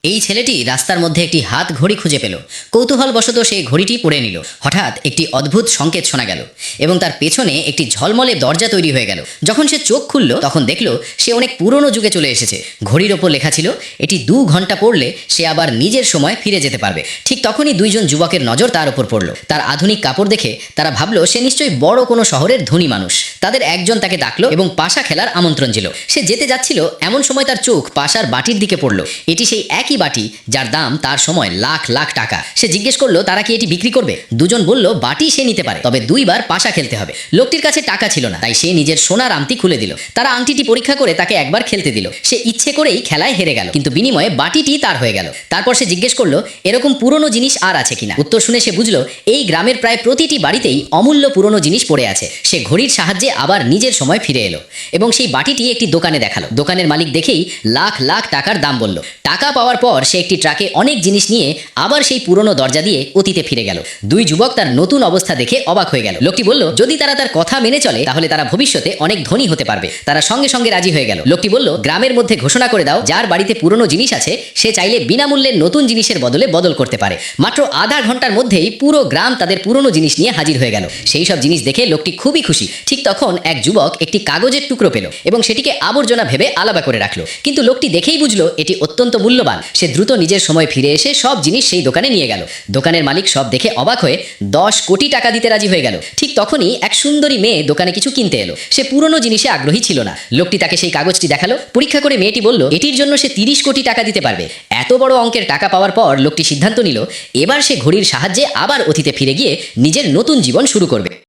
এই ছেলেটি রাস্তার মধ্যে একটি হাত ঘড়ি খুঁজে পেল। কৌতূহলবশত সে ঘড়িটি পরে নিল। হঠাৎ একটি অদ্ভুত সংকেত শোনা গেল এবং তার পেছনে একটি ঝলমলে দরজা তৈরি হয়ে গেল। যখন সে চোখ খুলল তখন দেখল সে অনেক পুরনো যুগে চলে এসেছে। ঘড়ির ওপর লেখা ছিল এটি 2 ঘন্টা পড়লে সে আবার নিজের সময় ফিরে যেতে পারবে। ঠিক তখনই দুইজন যুবকের নজর তার উপর পড়ল। তার আধুনিক কাপড় দেখে তারা ভাবল সে নিশ্চয়ই বড় কোনো শহরের ধনী মানুষ। তাদের একজন তাকে ডাকলো এবং পাশা খেলার আমন্ত্রণ দিল। সে যেতে যাচ্ছিল এমন সময় তার চোখ পাশার বাটির দিকে পড়ল। এটি সেই একই বাটি যার দাম তার সময় লাখ লাখ টাকা। সে জিজ্ঞেস করলো তারা কি এটি বিক্রি করবে। দুজন বলল বাটি সে নিতে পারে, তবে 2 বার পাশা খেলতে হবে। লোকটির কাছে টাকা ছিল না, তাই সে নিজের সোনার আংটি খুলে দিল। তারা আংটিটি পরীক্ষা করে তাকে একবার খেলতে দিল। সে ইচ্ছে করেই খেলায় হেরে গেল, কিন্তু বিনিময়ে বাটিটি তার হয়ে গেল। তারপর সে জিজ্ঞেস করলো এরকম পুরনো জিনিস আর আছে কিনা। উত্তর শুনে সে বুঝলো এই গ্রামের প্রায় প্রতিটি বাড়িতেই অমূল্য পুরনো জিনিস পড়ে আছে। সে ঘড়ির সাহায্যে আবার নিজের সময় ফিরে এলো এবং সেই বাটিটি একটি দোকানে দেখালো। দোকানের মালিক দেখেই লাখ লাখ টাকার দাম বলল। টাকা পাওয়ার পর সে একটি ট্রাকে অনেক জিনিস নিয়ে আবার সেই পুরনো দরজা দিয়ে অতীতে ফিরে গেল। 2 যুবক তার নতুন অবস্থা দেখে অবাক হয়ে গেল। লোকটি বলল যদি তারা তার কথা মেনে চলে তাহলে তারা ভবিষ্যতে অনেক ধনী হতে পারবে। তারা সঙ্গে সঙ্গে রাজি হয়ে গেল। লোকটি বলল গ্রামের মধ্যে ঘোষণা করে দাও যার বাড়িতে পুরনো জিনিস আছে সে চাইলে বিনামূল্যে নতুন জিনিসের বদলে বদল করতে পারে। মাত্র আধা ঘন্টার মধ্যেই পুরো গ্রাম তাদের পুরনো জিনিস নিয়ে হাজির হয়ে গেল। সেই সব জিনিস দেখে লোকটি খুবই খুশি। ঠিক তখন এক যুবক একটি কাগজের টুকরো পেল এবং সেটিকে আবর্জনা ভেবে আলাদা করে রাখলো। কিন্তু লোকটি দেখেই বুঝলো এটি অত্যন্ত মূল্যবান। সে দ্রুত নিজের সময় ফিরে এসে সব জিনিস সেই দোকানে নিয়ে গেল। দোকানের মালিক সব দেখে অবাক হয়ে 10 কোটি টাকা দিতে রাজি হয়ে গেল। ঠিক তখনই এক সুন্দরী মেয়ে দোকানে কিছু কিনতে এলো। সে পুরনো জিনিসে আগ্রহী ছিল না। লোকটি তাকে সেই কাগজটি দেখালো। পরীক্ষা করে মেয়েটি বলল এটির জন্য সে 30 কোটি টাকা দিতে পারবে। এত বড় অঙ্কের টাকা পাওয়ার পর লোকটি সিদ্ধান্ত নিল এবার সে ঘড়ির সাহায্যে আবার অতীতে ফিরে গিয়ে নিজের নতুন জীবন শুরু করবে।